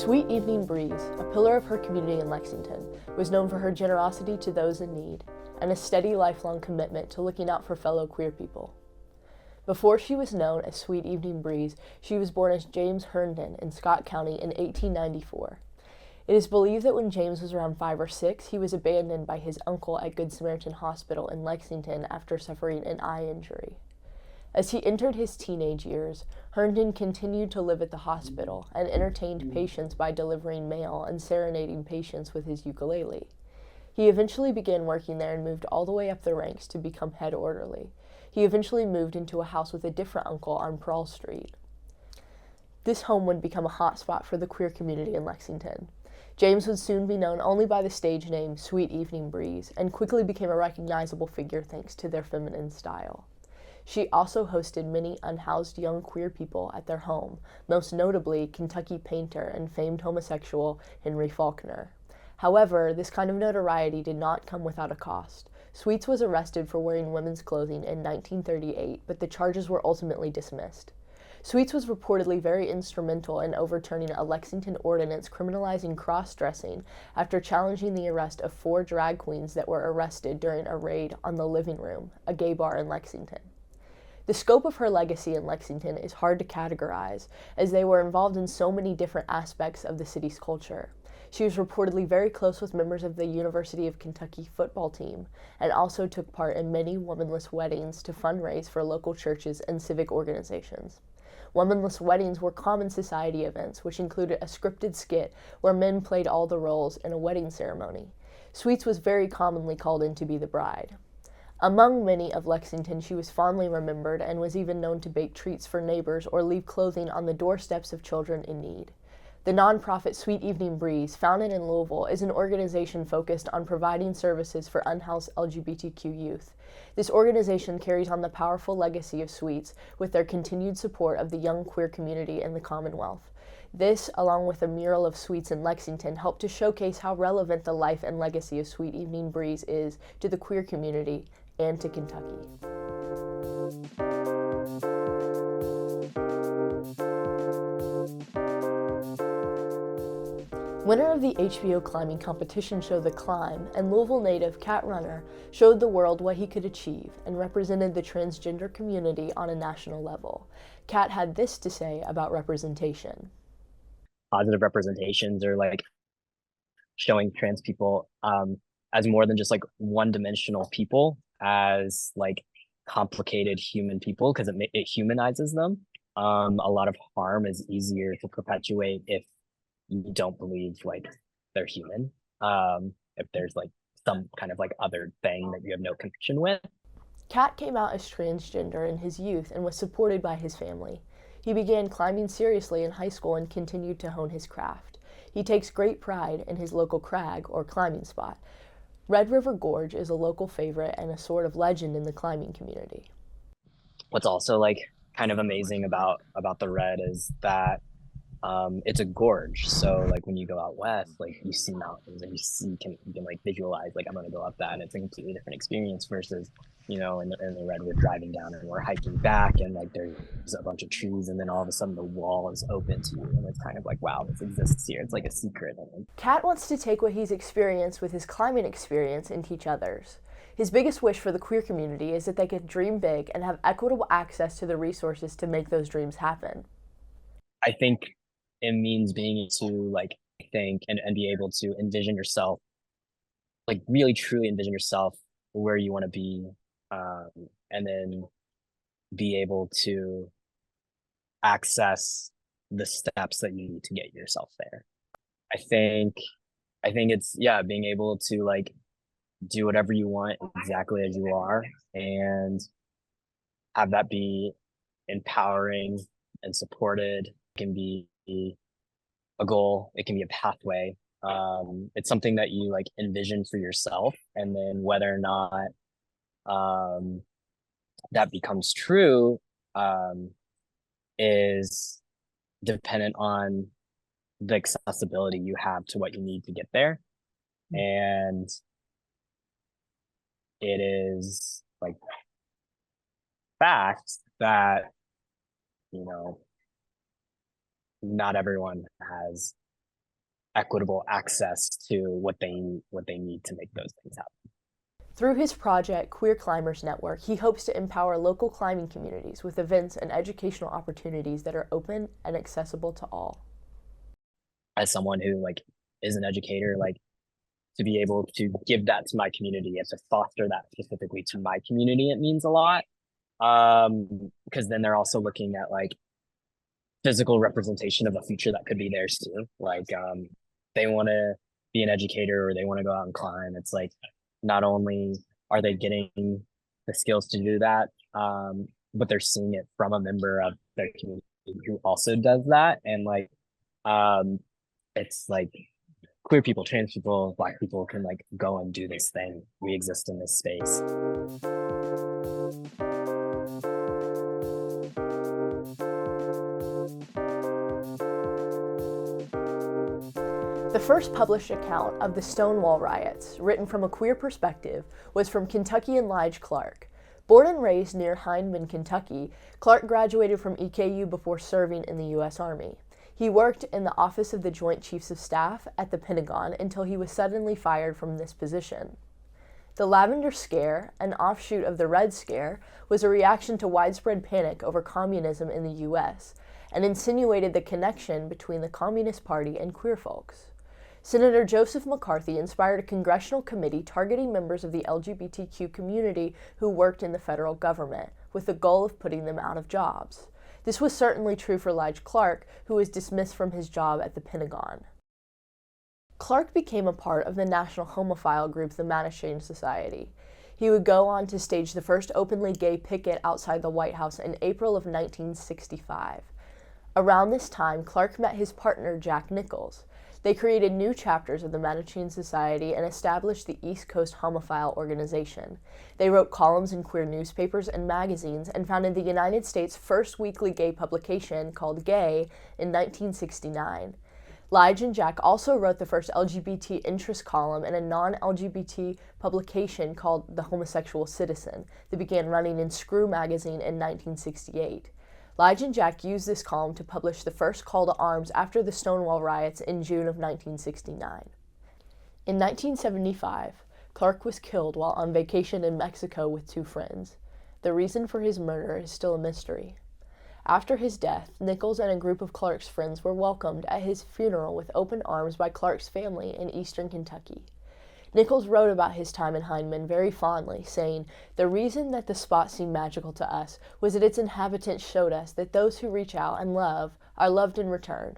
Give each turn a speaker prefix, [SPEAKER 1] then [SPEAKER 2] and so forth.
[SPEAKER 1] Sweet Evening Breeze, a pillar of her community in Lexington, was known for her generosity to those in need and a steady lifelong commitment to looking out for fellow queer people. Before she was known as Sweet Evening Breeze, she was born as James Herndon in Scott County in 1894. It is believed that when James was around 5 or 6, he was abandoned by his uncle at Good Samaritan Hospital in Lexington after suffering an eye injury. As he entered his teenage years, Herndon continued to live at the hospital and entertained patients by delivering mail and serenading patients with his ukulele. He eventually began working there and moved all the way up the ranks to become head orderly. He eventually moved into a house with a different uncle on Pearl Street. This home would become a hotspot for the queer community in Lexington. James would soon be known only by the stage name Sweet Evening Breeze and quickly became a recognizable figure thanks to their feminine style. She also hosted many unhoused young queer people at their home, most notably Kentucky painter and famed homosexual Henry Faulkner. However, this kind of notoriety did not come without a cost. Sweets was arrested for wearing women's clothing in 1938, but the charges were ultimately dismissed. Sweets was reportedly very instrumental in overturning a Lexington ordinance criminalizing cross-dressing after challenging the arrest of 4 drag queens that were arrested during a raid on the Living Room, a gay bar in Lexington. The scope of her legacy in Lexington is hard to categorize, as they were involved in so many different aspects of the city's culture. She was reportedly very close with members of the University of Kentucky football team, and also took part in many womanless weddings to fundraise for local churches and civic organizations. Womanless weddings were common society events, which included a scripted skit where men played all the roles in a wedding ceremony. Sweets was very commonly called in to be the bride. Among many of Lexington, she was fondly remembered and was even known to bake treats for neighbors or leave clothing on the doorsteps of children in need. The nonprofit Sweet Evening Breeze, founded in Louisville, is an organization focused on providing services for unhoused LGBTQ youth. This organization carries on the powerful legacy of Sweets with their continued support of the young queer community in the Commonwealth. This, along with a mural of Sweets in Lexington, helped to showcase how relevant the life and legacy of Sweet Evening Breeze is to the queer community and to Kentucky. Winner of the HBO climbing competition show The Climb, and Louisville native Cat Runner showed the world what he could achieve and represented the transgender community on a national level. Cat had this to say about representation.
[SPEAKER 2] Positive representations or like showing trans people as more than just like one-dimensional people, as like complicated human people, because it humanizes them. A lot of harm is easier to perpetuate if you don't believe like they're human. If there's like some kind of like other thing that you have no connection with.
[SPEAKER 1] Cat came out as transgender in his youth and was supported by his family. He began climbing seriously in high school and continued to hone his craft. He takes great pride in his local crag, or climbing spot. Red River Gorge is a local favorite and a sort of legend in the climbing community.
[SPEAKER 2] What's also like kind of amazing about the Red is that it's a gorge, so like when you go out west, like you see mountains and you can like visualize like I'm gonna go up that, and it's a completely different experience versus in the Red we're driving down and we're hiking back and like there's a bunch of trees and then all of a sudden the wall is open to you and it's kind of like, wow, this exists here. It's like a secret.
[SPEAKER 1] Cat wants to take what he's experienced with his climbing experience and teach others. His biggest wish for the queer community is that they could dream big and have equitable access to the resources to make those dreams happen.
[SPEAKER 2] I think it means being able to like think and be able to envision yourself, like really truly envision yourself where you want to be, and then be able to access the steps that you need to get yourself there. I think I think it's, yeah, being able to like do whatever you want exactly as you are and have that be empowering and supported. It can be a goal, it can be a pathway. It's something that you like envision for yourself, and then whether or not um, that becomes true um, is dependent on the accessibility you have to what you need to get there. And it is like fact that, you know, not everyone has equitable access to what they need to make those things happen.
[SPEAKER 1] Through his project, Queer Climbers Network, he hopes to empower local climbing communities with events and educational opportunities that are open and accessible to all.
[SPEAKER 2] As someone who like is an educator, like to be able to give that to my community and to foster that specifically to my community, it means a lot. Because then they're also looking at like physical representation of a future that could be theirs too. Like they want to be an educator or they want to go out and climb. It's like not only are they getting the skills to do that, but they're seeing it from a member of their community who also does that. And like um it's like queer people, trans people, black people can like go and do this thing. We exist in this space.
[SPEAKER 1] The first published account of the Stonewall riots, written from a queer perspective, was from Kentuckian Lige Clark. Born and raised near Hindman, Kentucky, Clark graduated from EKU before serving in the U.S. Army. He worked in the Office of the Joint Chiefs of Staff at the Pentagon until he was suddenly fired from this position. The Lavender Scare, an offshoot of the Red Scare, was a reaction to widespread panic over communism in the U.S. and insinuated the connection between the Communist Party and queer folks. Senator Joseph McCarthy inspired a congressional committee targeting members of the LGBTQ community who worked in the federal government, with the goal of putting them out of jobs. This was certainly true for Lige Clark, who was dismissed from his job at the Pentagon. Clark became a part of the national homophile group, the Mattachine Society. He would go on to stage the first openly gay picket outside the White House in April of 1965. Around this time, Clark met his partner, Jack Nichols. They created new chapters of the Mattachine Society and established the East Coast Homophile Organization. They wrote columns in queer newspapers and magazines and founded the United States' first weekly gay publication called Gay in 1969. Lige and Jack also wrote the first LGBT interest column in a non-LGBT publication called The Homosexual Citizen that began running in Screw magazine in 1968. Lige and Jack used this column to publish the first call to arms after the Stonewall riots in June of 1969. In 1975, Clark was killed while on vacation in Mexico with two friends. The reason for his murder is still a mystery. After his death, Nichols and a group of Clark's friends were welcomed at his funeral with open arms by Clark's family in eastern Kentucky. Nichols wrote about his time in Hindman very fondly, saying, "The reason that the spot seemed magical to us was that its inhabitants showed us that those who reach out and love are loved in return."